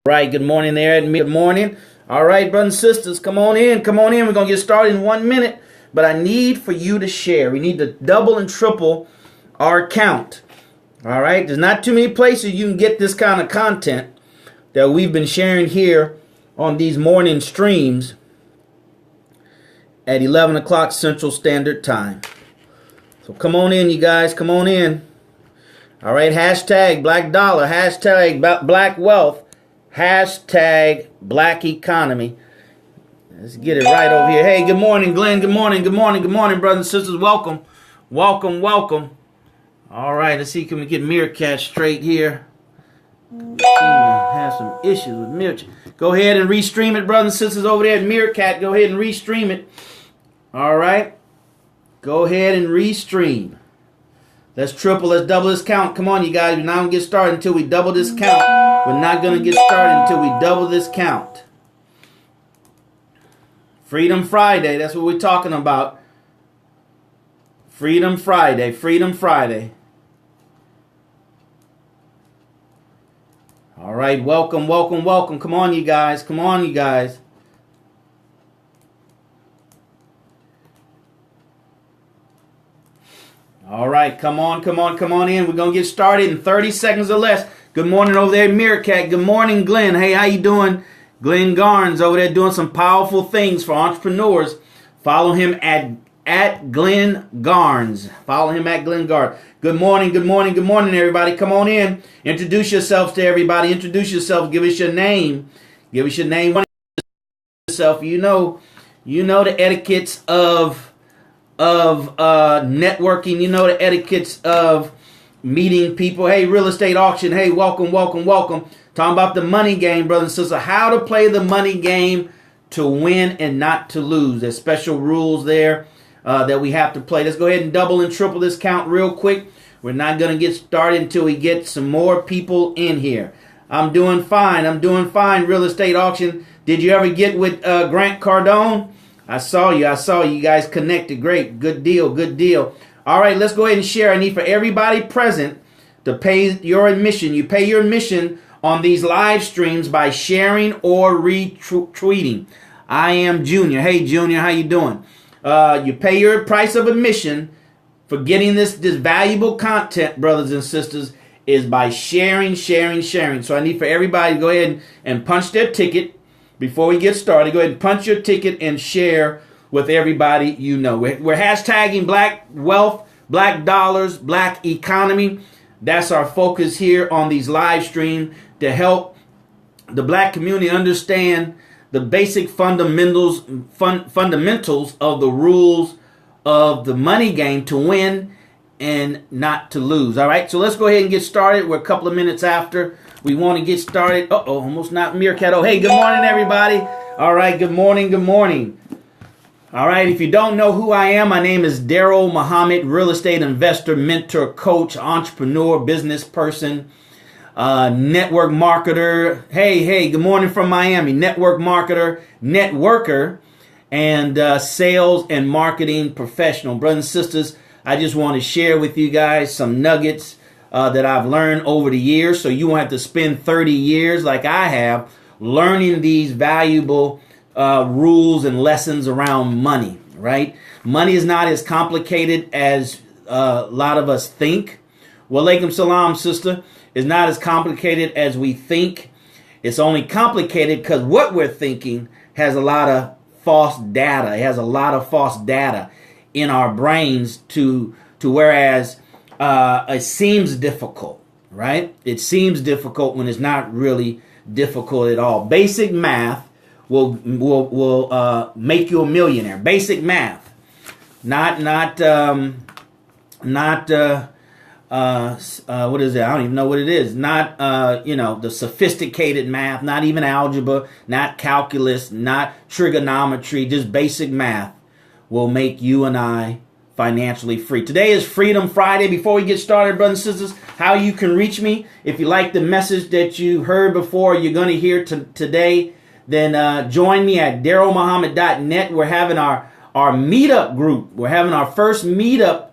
Right, good morning there at good morning. All right, brothers and sisters, come on in, come on in. We're going to get started in 1 minute, but I need for you to share. We need to double and triple our count. All right, there's not too many places you can get this kind of content that we've been sharing here on these morning streams at 11 o'clock Central Standard Time. So come on in, you guys, come on in. All right, hashtag Black Dollar, hashtag Black Wealth, hashtag Black Economy. Let's get it right over here. Hey, good morning, Glenn. Good morning, good morning, good morning, brothers and sisters. Welcome, welcome, welcome. All right, let's see, can we get Meerkat straight here? She has some issues with Meerkat. Go ahead and restream it, brothers and sisters over there at Meerkat. Go ahead and restream it. All right, go ahead and restream. Let's triple, let's double this count. Come on, you guys. We're not going to get started until we double this count. We're not going to get started until we double this count. Freedom Friday, that's what we're talking about. Freedom Friday, Freedom Friday. All right, welcome, welcome, welcome. Come on, you guys. Come on, you guys. All right, come on, come on, come on in. We're going to get started in 30 seconds or less. Good morning over there at Meerkat. Good morning, Glenn. Hey, how you doing? Glenn Garnes over there doing some powerful things for entrepreneurs. Follow him at Glenn Garnes. Follow him at Glenn Garnes. Good morning, good morning, good morning, everybody. Come on in. Introduce yourselves to everybody. Introduce yourself. Give us your name. Give us your name. Yourself. You know the etiquettes of networking. You know the etiquettes of meeting people. Hey, real estate auction. Hey, welcome, welcome, welcome. Talking about the money game, brothers and sisters. How to play the money game to win and not to lose. There's special rules there that we have to play. Let's go ahead and double and triple this count real quick. We're not going to get started until we get some more people in here. I'm doing fine. I'm doing fine, real estate auction. Did you ever get with Grant Cardone? I saw you. I saw you guys connected. Great. Good deal. Good deal. All right, let's go ahead and share. I need for everybody present to pay your admission. You pay your admission on these live streams by sharing or retweeting. I am Junior. Hey, Junior, how you doing? You pay your price of admission for getting this valuable content, brothers and sisters, is by sharing. So I need for everybody to go ahead and punch their ticket. Before we get started, go ahead and punch your ticket and share with everybody you know. We're hashtagging Black Wealth, Black Dollars, Black Economy. That's our focus here on these live streams to help the black community understand the basic fundamentals of the rules of the money game to win and not to lose. All right, so let's go ahead and get started. We're a couple of minutes after. We want to get started. Uh-oh, almost not Meerkat. Oh, hey, good morning, everybody. All right, good morning, good morning. All right, if you don't know who I am, my name is DarrellMuhammad, real estate investor, mentor, coach, entrepreneur, business person, network marketer. Hey, good morning from Miami. Network marketer, networker, and sales and marketing professional. Brothers and sisters, I just want to share with you guys some nuggets that I've learned over the years, so you won't have to spend 30 years like I have learning these valuable rules and lessons around money, right? Money is not as complicated as a lot of us think. Walaikum salam, sister. It's not as complicated as we think. It's only complicated because what we're thinking has a lot of false data. It has a lot of false data in our brains to whereas it seems difficult, right? It seems difficult when it's not really difficult at all. Basic math will make you a millionaire. Basic math, not what is it? I don't even know what it is. Not the sophisticated math, not even algebra, not calculus, not trigonometry. Just basic math will make you and I financially free. Today is Freedom Friday. Before we get started, brothers and sisters, how you can reach me. If you like the message that you heard before, you're going to hear today, then join me at DarrellMuhammad.net. We're having our meetup group. We're having our first meetup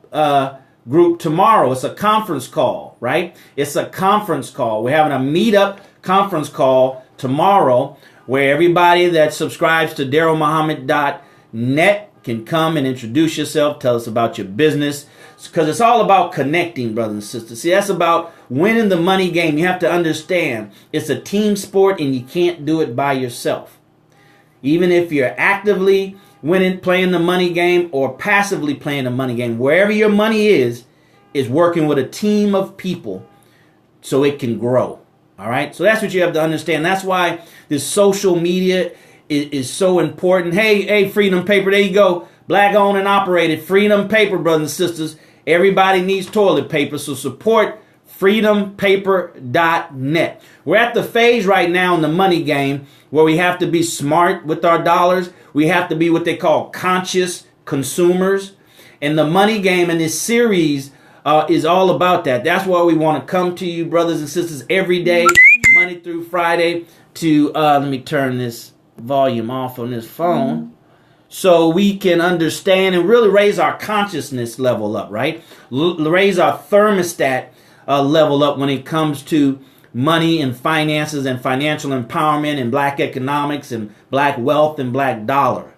group tomorrow. It's a conference call, right? It's a conference call. We're having a meetup conference call tomorrow, where everybody that subscribes to DarrellMuhammad.net can come and introduce yourself, tell us about your business, because it's all about connecting, brothers and sisters. See, that's about winning the money game. You have to understand it's a team sport and you can't do it by yourself. Even if you're actively winning, playing the money game, or passively playing the money game, wherever your money is working with a team of people so it can grow. All right. So that's what you have to understand. That's why this social media is so important. Hey, Freedom Paper. There you go. Black owned and operated Freedom Paper, brothers and sisters. Everybody needs toilet paper. So support freedompaper.net. We're at the phase right now in the money game where we have to be smart with our dollars. We have to be what they call conscious consumers. And the money game in this series is all about that. That's why we want to come to you, brothers and sisters, every day, Monday through Friday, to let me turn this volume off on this phone so we can understand and really raise our consciousness level up, right? Raise our thermostat level up when it comes to money and finances and financial empowerment and black economics and black wealth and black dollar.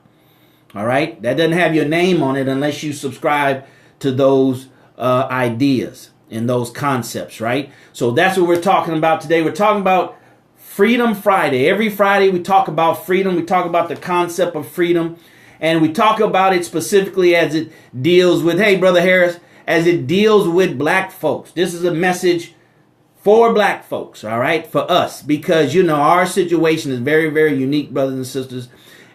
All right? That doesn't have your name on it unless you subscribe to those ideas and those concepts, right? So that's what we're talking about today. We're talking about Freedom Friday. Every Friday we talk about freedom. We talk about the concept of freedom. And we talk about it specifically as it deals with, hey, Brother Harris, as it deals with black folks. This is a message for black folks, all right, for us. Because, you know, our situation is very, very unique, brothers and sisters.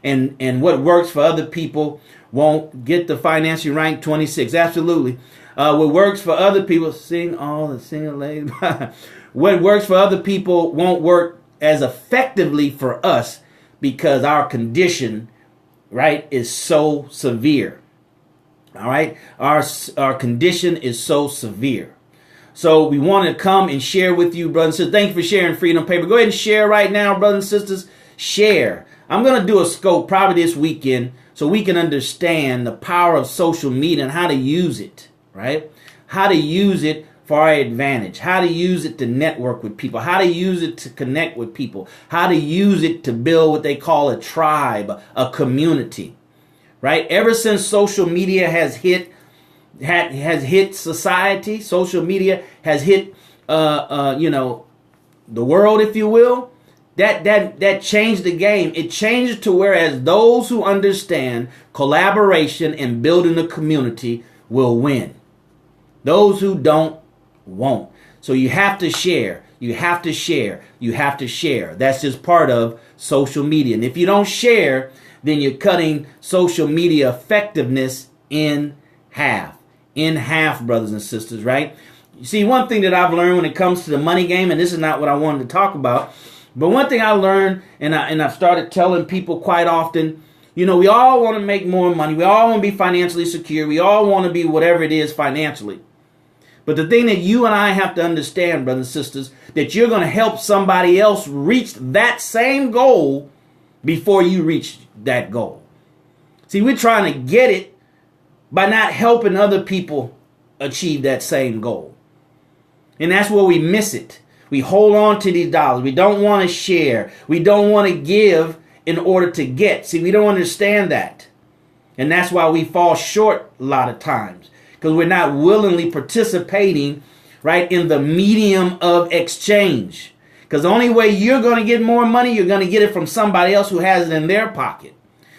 And what works for other people won't get the financial rank 26. Absolutely. What works for other people, sing all the single ladies. What works for other people won't work as effectively for us because our condition, right, is so severe. All right. Our condition is so severe. So we want to come and share with you, brothers and sisters. Thank you for sharing Freedom Paper. Go ahead and share right now, brothers and sisters. Share. I'm going to do a scope probably this weekend so we can understand the power of social media and how to use it, right? How to use it for our advantage, how to use it to network with people, how to use it to connect with people, how to use it to build what they call a tribe, a community, right? Ever since social media has hit society, social media has hit, the world, if you will. That changed the game. It changed to whereas those who understand collaboration and building a community will win. Those who don't won't. So you have to share. You have to share. You have to share. That's just part of social media. And if you don't share, then you're cutting social media effectiveness in half. In half, brothers and sisters, right? You see, one thing that I've learned when it comes to the money game, and this is not what I wanted to talk about, but one thing I learned, and I've started telling people quite often, you know, we all want to make more money. We all want to be financially secure. We all want to be whatever it is financially. But the thing that you and I have to understand, brothers and sisters, that you're going to help somebody else reach that same goal before you reach that goal. See, we're trying to get it by not helping other people achieve that same goal. And that's where we miss it. We hold on to these dollars. We don't want to share. We don't want to give in order to get. See, we don't understand that. And that's why we fall short a lot of times. Because we're not willingly participating, right, in the medium of exchange. Because the only way you're going to get more money, you're going to get it from somebody else who has it in their pocket.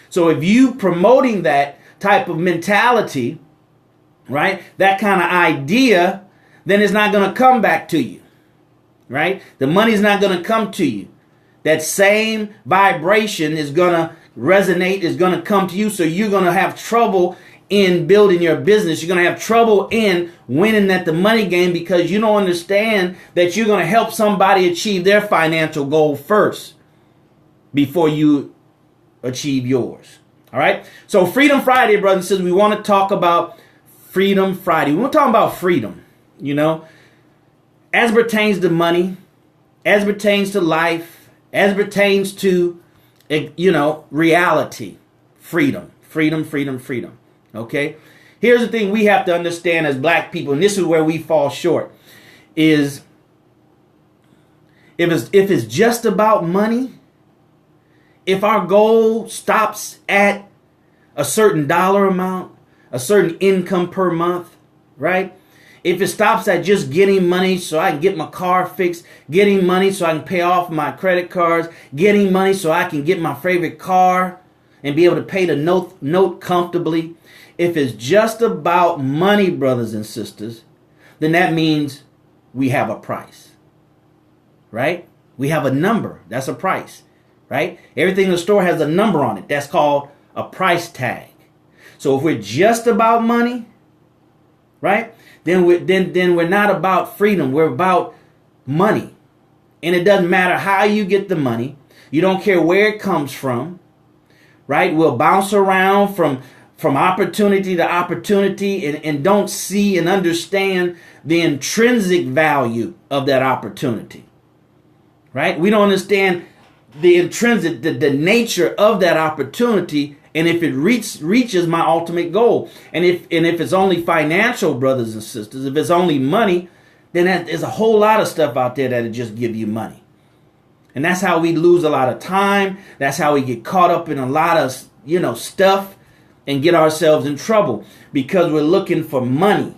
So if you promoting that type of mentality, right, that kind of idea, then it's not going to come back to you. Right? The money's not going to come to you. That same vibration is going to resonate, is going to come to you. So you're going to have trouble in building your business. You're going to have trouble in winning at the money game because you don't understand that you're going to help somebody achieve their financial goal first before you achieve yours. All right? So Freedom Friday, brothers and sisters, we want to talk about Freedom Friday. We want to talk about freedom, you know. As pertains to money, as pertains to life, as pertains to, reality, freedom. Okay? Here's the thing we have to understand as black people, and this is where we fall short, is If it's just about money, if our goal stops at a certain dollar amount, a certain income per month, right? If it stops at just getting money so I can get my car fixed, getting money so I can pay off my credit cards, getting money so I can get my favorite car and be able to pay the note comfortably. If it's just about money, brothers and sisters, then that means we have a price, right? We have a number. That's a price, right? Everything in the store has a number on it. That's called a price tag. So if we're just about money, right, then we're not about freedom. We're about money. And it doesn't matter how you get the money. You don't care where it comes from, right? We'll bounce around from opportunity to opportunity and don't see and understand the intrinsic value of that opportunity, right? We don't understand the intrinsic, the nature of that opportunity, and if it reaches my ultimate goal. And if it's only financial, brothers and sisters, if it's only money, then there's a whole lot of stuff out there that'll just give you money. And that's how we lose a lot of time. That's how we get caught up in a lot of, stuff and get ourselves in trouble because we're looking for money.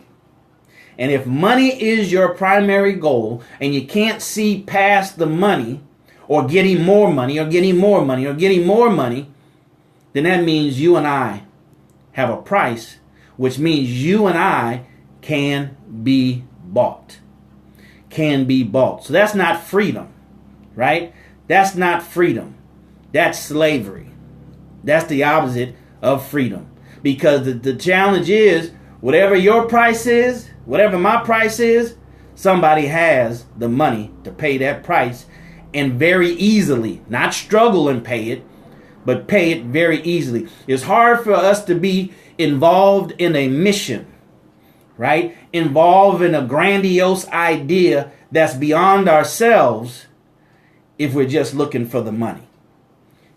And if money is your primary goal and you can't see past the money or getting more money or getting more money or getting more money, then that means you and I have a price, which means you and I can be bought. Can be bought. So that's not freedom, right? That's not freedom. That's slavery. That's the opposite of freedom. Because the challenge is, whatever your price is, whatever my price is, somebody has the money to pay that price and very easily, not struggle and pay it, but pay it very easily. It's hard for us to be involved in a mission, right? Involved in a grandiose idea that's beyond ourselves if we're just looking for the money.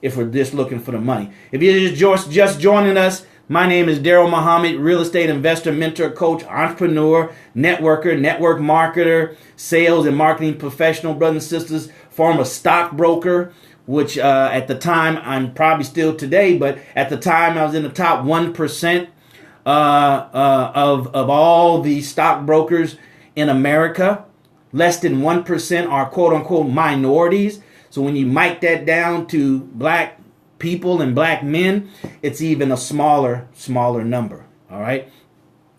If we're just looking for the money. If you're just joining us, my name is DarrellMuhammad, real estate investor, mentor, coach, entrepreneur, networker, network marketer, sales and marketing professional, brothers and sisters, former stockbroker, which at the time, I'm probably still today, but at the time I was in the top 1% of all the stockbrokers in America. Less than 1% are quote unquote minorities. So when you mic that down to black people and black men, it's even a smaller number. All right.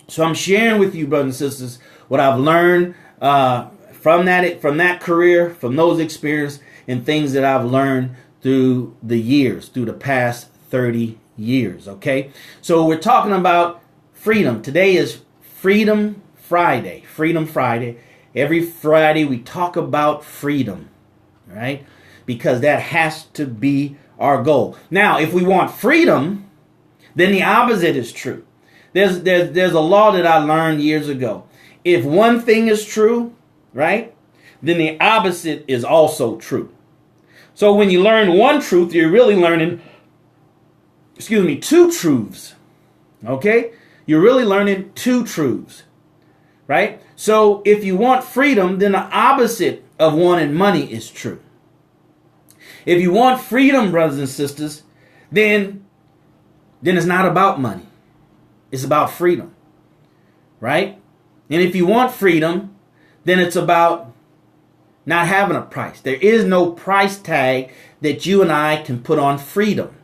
So I'm sharing with you, brothers and sisters, what I've learned from that career, from those experiences, and things that I've learned through the past 30 years. Okay. So we're talking about freedom. Today is Freedom Friday. Freedom Friday. Every Friday we talk about freedom, right? Because that has to be our goal. Now, if we want freedom, then the opposite is true. There's a law that I learned years ago. If one thing is true, right, then the opposite is also true. So when you learn one truth, you're really learning, two truths. Okay? You're really learning two truths, right? So if you want freedom, then the opposite of wanting money is true. If you want freedom, brothers and sisters, then it's not about money. It's about freedom, right? And if you want freedom, then it's about not having a price. There is no price tag that you and I can put on freedom.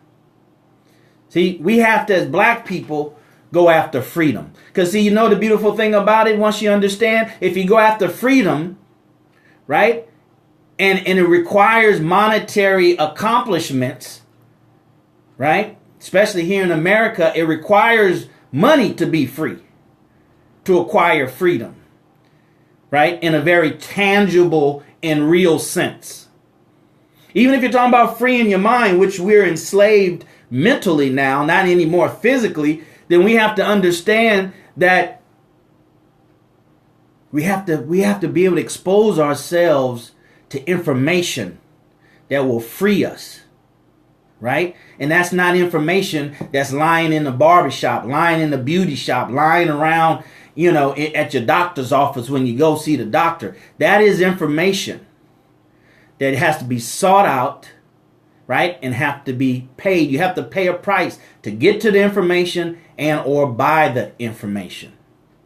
See, we have to, as black people, go after freedom. Because see, the beautiful thing about it, once you understand, if you go after freedom, right, and it requires monetary accomplishments, right, especially here in America, it requires money to be free, to acquire freedom, right, in a very tangible and real sense. Even if you're talking about free in your mind, which we're enslaved mentally now, not anymore physically, then we have to understand that we have to be able to expose ourselves to information that will free us, right? And that's not information that's lying in the barbershop, lying in the beauty shop, lying around, at your doctor's office when you go see the doctor. That is information that has to be sought out, right, and have to be paid. You have to pay a price to get to the information and or buy the information.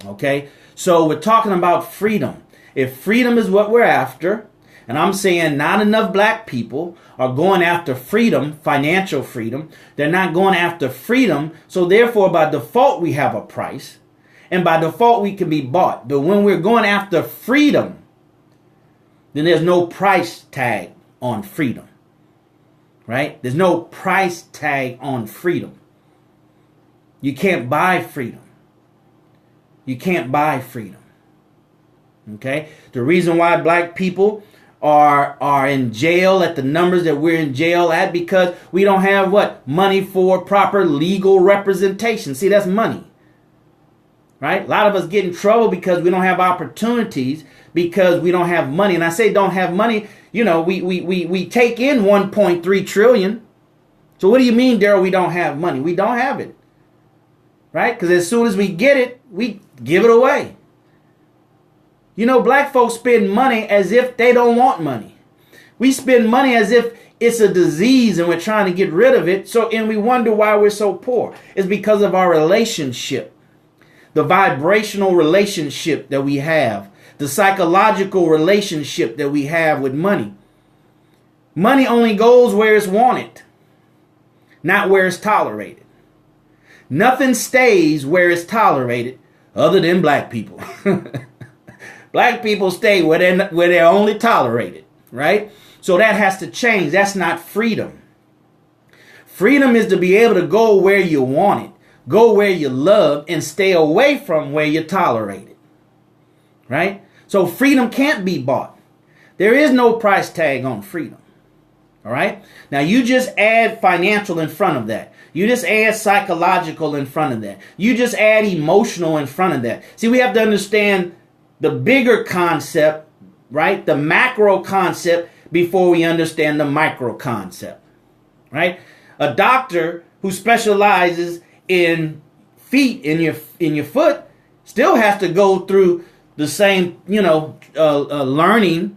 Okay, so we're talking about freedom. If freedom is what we're after, and I'm saying not enough black people are going after freedom, financial freedom. They're not going after freedom. So therefore, by default, we have a price. And by default, we can be bought. But when we're going after freedom, then there's no price tag on freedom. Right? There's no price tag on freedom. You can't buy freedom. You can't buy freedom. Okay? The reason why black people are in jail at the numbers that we're in jail at, because we don't have what? Money for proper legal representation. See, that's money. Right? A lot of us get in trouble because we don't have opportunities, because we don't have money. And I say don't have money, you know, we take in 1.3 trillion. So what do you mean, Darrell, we don't have money? We don't have it. Right? Because as soon as we get it, we give it away. You know, black folks spend money as if they don't want money. We spend money as if it's a disease and we're trying to get rid of it. And we wonder why we're so poor. It's because of our relationship, the vibrational relationship that we have, the psychological relationship that we have with money. Money only goes where it's wanted, not where it's tolerated. Nothing stays where it's tolerated other than black people. Black people stay where they're only tolerated, right? So that has to change. That's not freedom. Freedom is to be able to go where you want it, go where you love, and stay away from where you're tolerated, right? So freedom can't be bought. There is no price tag on freedom, all right? Now you just add financial in front of that. You just add psychological in front of that. You just add emotional in front of that. See, we have to understand the bigger concept, right? The macro concept before we understand the micro concept, right? A doctor who specializes in feet in your foot still has to go through the same, learning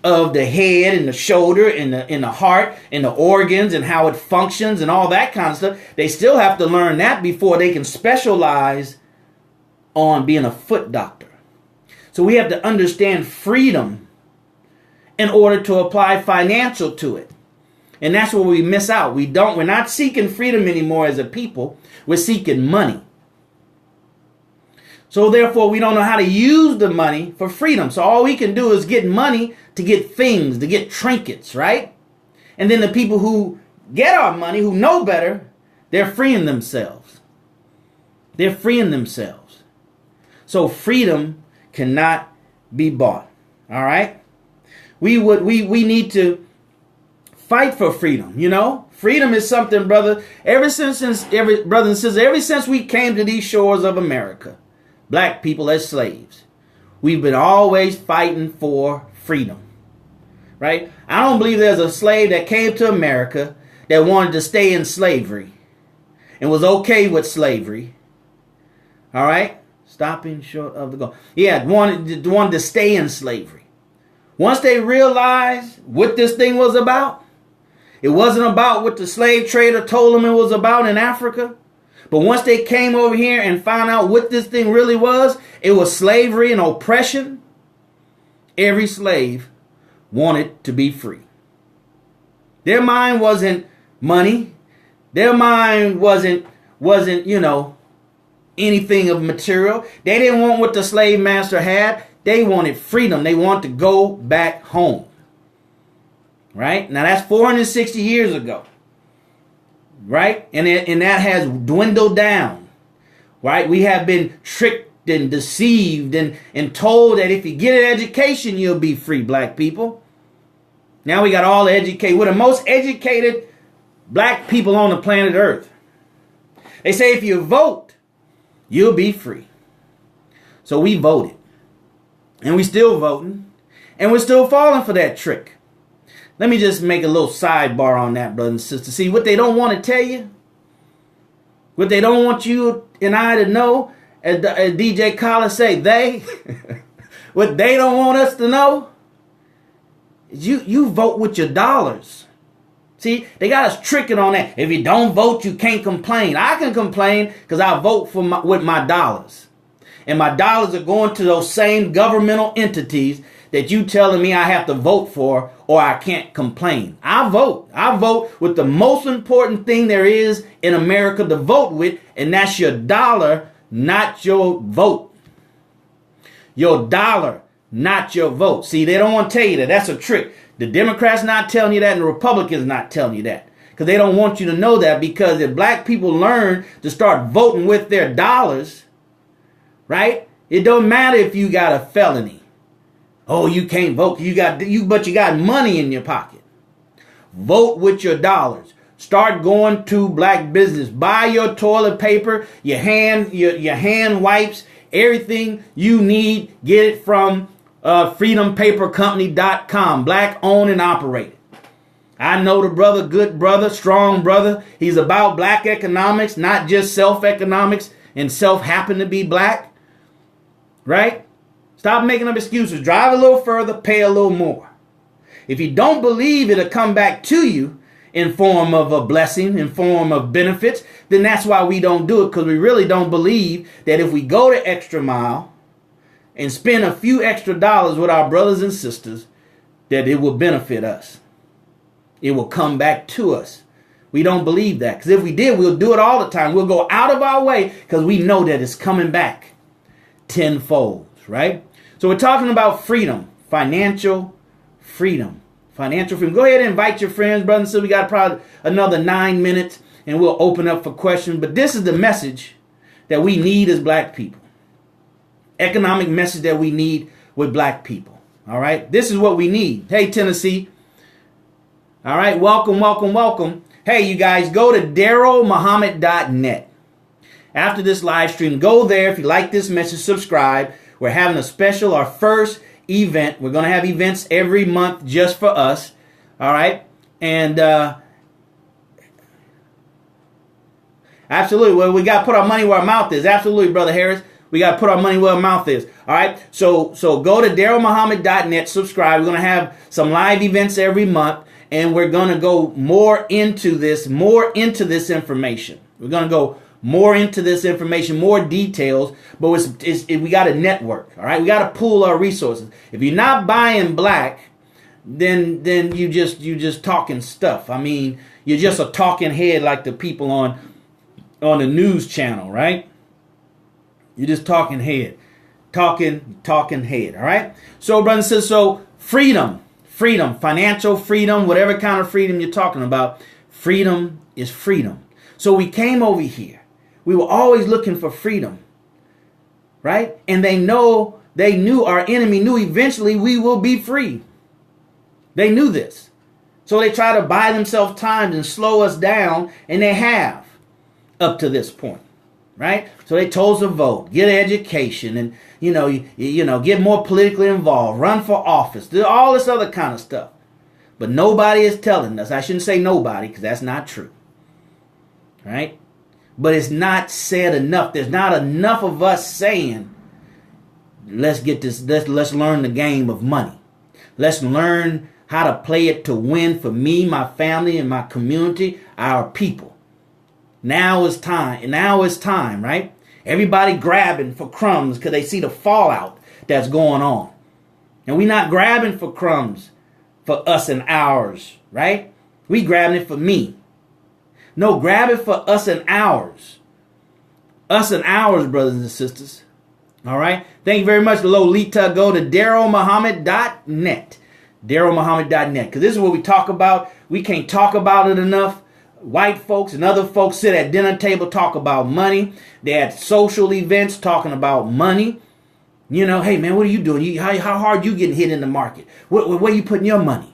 of the head and the shoulder and the heart and the organs and how it functions and all that kind of stuff. They still have to learn that before they can specialize on being a foot doctor. So we have to understand freedom in order to apply financial to it. And that's where we miss out. We're not seeking freedom anymore as a people. We're seeking money. So therefore, we don't know how to use the money for freedom. So all we can do is get money to get things, to get trinkets, right? And then the people who get our money, who know better, they're freeing themselves. They're freeing themselves. So freedom cannot be bought. All right? We need to fight for freedom, you know? Freedom is something, brother, ever since we came to these shores of America, black people as slaves, we've been always fighting for freedom. Right? I don't believe there's a slave that came to America that wanted to stay in slavery and was okay with slavery. All right? Stopping short of the goal. Yeah, wanted to stay in slavery. Once they realized what this thing was about, it wasn't about what the slave trader told them it was about in Africa. But once they came over here and found out what this thing really was, it was slavery and oppression. Every slave wanted to be free. Their mind wasn't money. Their mind wasn't, anything of material. They didn't want what the slave master had. They wanted freedom. They wanted to go back home. Right? Now that's 460 years ago. Right? And that has dwindled down. Right? We have been tricked and deceived and told that if you get an education, you'll be free, black people. Now we got all the educated. We're the most educated black people on the planet Earth. They say if you vote, you'll be free. So we voted. And we still voting. And we're still falling for that trick. Let me just make a little sidebar on that, brothers and sisters. See, what they don't want to tell you, what they don't want you and I to know, as DJ Collar say, what they don't want us to know You vote with your dollars. See, they got us tricking on that. If you don't vote, you can't complain. I can complain because I vote with my dollars. And my dollars are going to those same governmental entities that you telling me I have to vote for or I can't complain. I vote. I vote with the most important thing there is in America to vote with, and that's your dollar, not your vote. Your dollar, not your vote. See, they don't want to tell you that. That's a trick. The Democrats not telling you that, and the Republicans not telling you that. Because they don't want you to know that, because if black people learn to start voting with their dollars, right? It don't matter if you got a felony. Oh, you can't vote. But you got money in your pocket. Vote with your dollars. Start going to black business. Buy your toilet paper, your hand wipes, everything you need. Get it from freedompapercompany.com. Black owned and operated. I know the brother, good brother, strong brother. He's about black economics, not just self economics and self happen to be black. Right? Stop making up excuses. Drive a little further, pay a little more. If you don't believe it'll come back to you in form of a blessing, in form of benefits, then that's why we don't do it, because we really don't believe that if we go the extra mile and spend a few extra dollars with our brothers and sisters, that it will benefit us. It will come back to us. We don't believe that, because if we did, we'll do it all the time. We'll go out of our way because we know that it's coming back tenfold, right? So we're talking about freedom, financial freedom. Financial freedom. Go ahead and invite your friends, brothers and sisters. We got probably another 9 minutes and we'll open up for questions. But this is the message that we need as black people. Economic message that we need with black people. All right. This is what we need. Hey, Tennessee. All right. Welcome, welcome, welcome. Hey, you guys, go to DarrellMuhammad.net. After this live stream, go there. If you like this message, subscribe. We're having a special, our first event. We're going to have events every month just for us. All right. And absolutely. Well, we got to put our money where our mouth is. Absolutely, Brother Harris. We got to put our money where our mouth is. All right. So go to DarrellMuhammad.net, subscribe. We're going to have some live events every month, and we're going to go more into this information. We're going to go more into this information, more details, but we got to network. All right. We got to pool our resources. If you're not buying black, then you just talking stuff. I mean, you're just a talking head like the people on the news channel, right? You're just talking head. Talking head. All right. So, brothers and sisters, freedom, financial freedom, whatever kind of freedom you're talking about, freedom is freedom. So we came over here. We were always looking for freedom, right? And they knew our enemy knew eventually we will be free. They knew this. So they try to buy themselves time and slow us down, and they have up to this point, right? So they told us to vote, get an education, and get more politically involved, run for office, do all this other kind of stuff. But nobody is telling us. I shouldn't say nobody, because that's not true, right? But it's not said enough. There's not enough of us saying, let's get this, let's learn the game of money. Let's learn how to play it to win for me, my family, and my community, our people. Now is time, right? Everybody grabbing for crumbs because they see the fallout that's going on. And we're not grabbing for crumbs for us and ours, right? We grabbing it for me. No, grab it for us and ours. Us and ours, brothers and sisters. All right. Thank you very much, Lolita. Go to DarrellMuhammad.net. DarrellMuhammad.net. Because this is what we talk about. We can't talk about it enough. White folks and other folks sit at dinner table, talk about money. They're at social events talking about money. Hey, man, what are you doing? How hard you getting hit in the market? Where are you putting your money?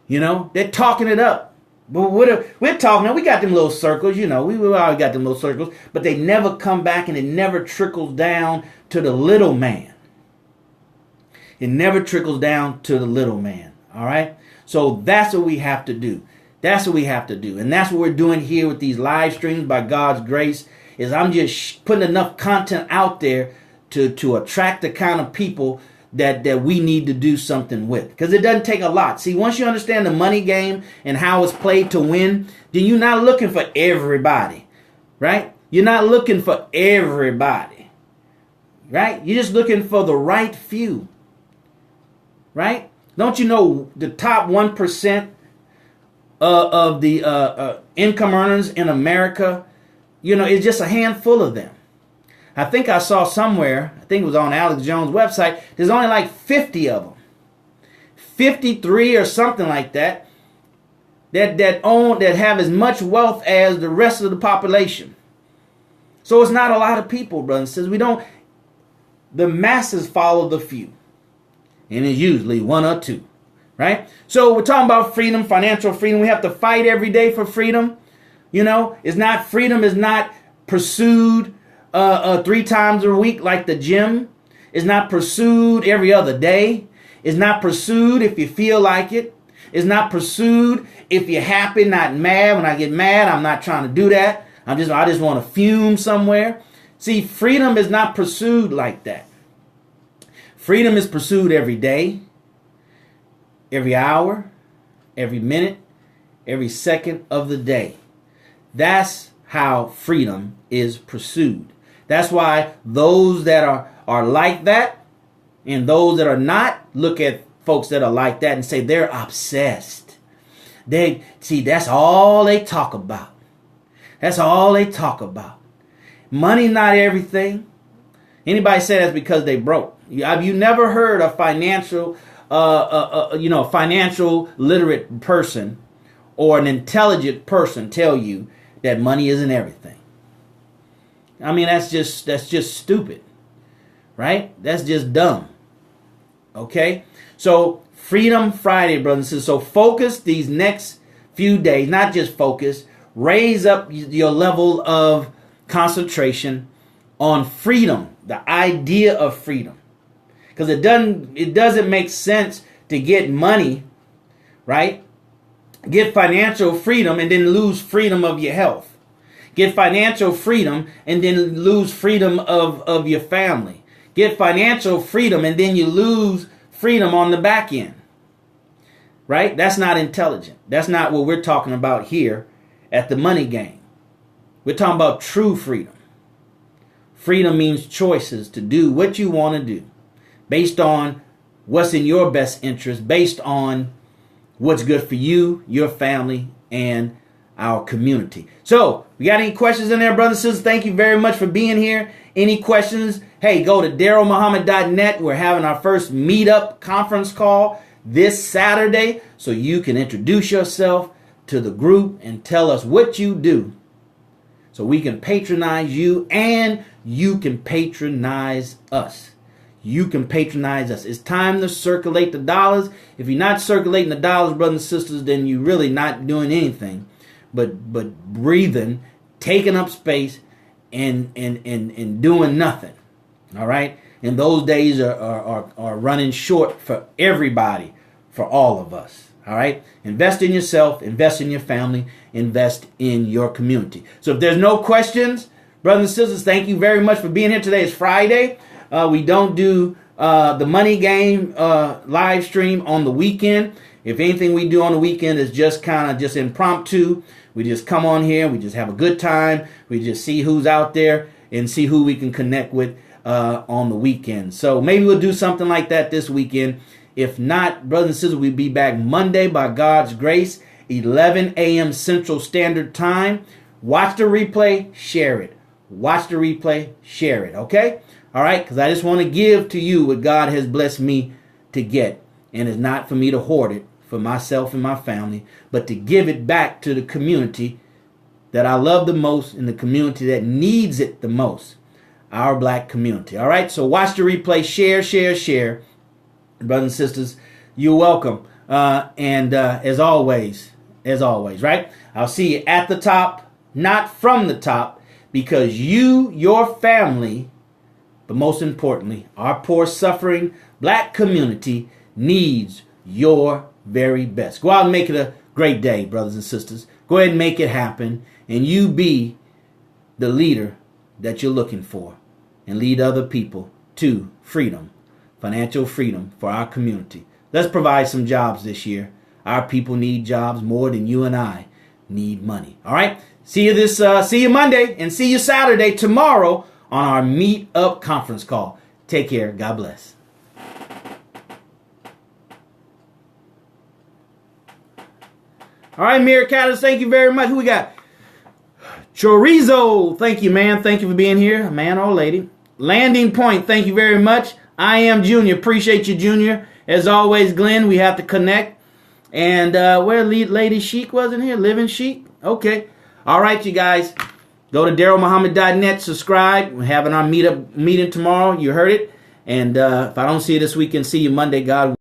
They're talking it up. But we're talking, we got them little circles, we always got them little circles, but they never come back and it never trickles down to the little man. It never trickles down to the little man. All right. So that's what we have to do. That's what we have to do. And that's what we're doing here with these live streams by God's grace, is I'm just putting enough content out there to attract the kind of people that we need to do something with, because it doesn't take a lot. See, once you understand the money game and how it's played to win, then you're not looking for everybody, right? You're not looking for everybody, right? You're just looking for the right few, right? Don't you know the top 1% of the income earners in America? You know, it's just a handful of them. I think I saw somewhere, I think it was on Alex Jones' website, there's only like 50 of them. 53 or something like that, that have as much wealth as the rest of the population. So it's not a lot of people, brothers and sisters. The masses follow the few. And it's usually one or two, right? So we're talking about freedom, financial freedom. We have to fight every day for freedom. You know, freedom is not pursued 3 times a week like the gym. It's not pursued every other day. It's not pursued if you feel like it. It's not pursued if you're happy, not mad. When I get mad, I'm not trying to do that. I just want to fume somewhere. See, freedom is not pursued like that. Freedom is pursued every day, every hour, every minute, every second of the day. That's how freedom is pursued. That's why those that are like that and those that are not look at folks that are like that and say they're obsessed. That's all they talk about. That's all they talk about. Money not everything. Anybody say that's because they broke? Have you never heard a financial literate person or an intelligent person tell you that money isn't everything? I mean, that's just stupid, right? That's just dumb. Okay? So, Freedom Friday, brothers and sisters. So, focus these next few days, not just focus, raise up your level of concentration on freedom, the idea of freedom. Because it doesn't make sense to get money, right? Get financial freedom and then lose freedom of your health. Get financial freedom and then lose freedom of your family. Get financial freedom and then you lose freedom on the back end. Right? That's not intelligent. That's not what we're talking about here at the money game. We're talking about true freedom. Freedom means choices to do what you want to do based on what's in your best interest, based on what's good for you, your family, and our community. So, we got any questions in there, brothers and sisters? Thank you very much for being here. Any questions? Hey, go to DarrellMuhammad.net. We're having our first meetup conference call this Saturday, so you can introduce yourself to the group and tell us what you do, so we can patronize you and you can patronize us. You can patronize us. It's time to circulate the dollars. If you're not circulating the dollars, brothers and sisters, then you're really not doing anything but breathing, taking up space, and doing nothing. All right? And those days are running short for everybody, for all of us. All right? Invest in yourself, invest in your family, invest in your community. So if there's no questions, brothers and sisters, thank you very much for being here. Today is Friday. We don't do the money game live stream on the weekend. If anything we do on the weekend is just kind of just impromptu. We just come on here. We just have a good time. We just see who's out there and see who we can connect with on the weekend. So maybe we'll do something like that this weekend. If not, brothers and sisters, we'll be back Monday by God's grace, 11 a.m. Central Standard Time. Watch the replay, share it. Watch the replay, share it, okay? All right, because I just want to give to you what God has blessed me to get. And it's not for me to hoard it for myself and my family, but to give it back to the community that I love the most and the community that needs it the most, our black community. All right, so watch the replay, share. Brothers and sisters, you're welcome. And as always, right? I'll see you at the top, not from the top, because you, your family, but most importantly, our poor, suffering black community needs your very best. Go out and make it a great day, brothers and sisters. Go ahead and make it happen, and you be the leader that you're looking for, and lead other people to freedom financial freedom for our community. Let's provide some jobs this year. Our people need jobs more than you and I need money. All right. See you Monday and see you Saturday tomorrow on our Meet Up conference call. Take care. God bless. All right, Mir Catalyst, thank you very much. Who we got? Chorizo, thank you, man. Thank you for being here, man or lady. Landing Point, thank you very much. I am Junior. Appreciate you, Junior. As always, Glenn, we have to connect. And where Lady Chic wasn't here? Living Chic? Okay. All right, you guys. Go to DarrellMuhammad.net. Subscribe. We're having our meeting tomorrow. You heard it. And if I don't see you this weekend, see you Monday, God.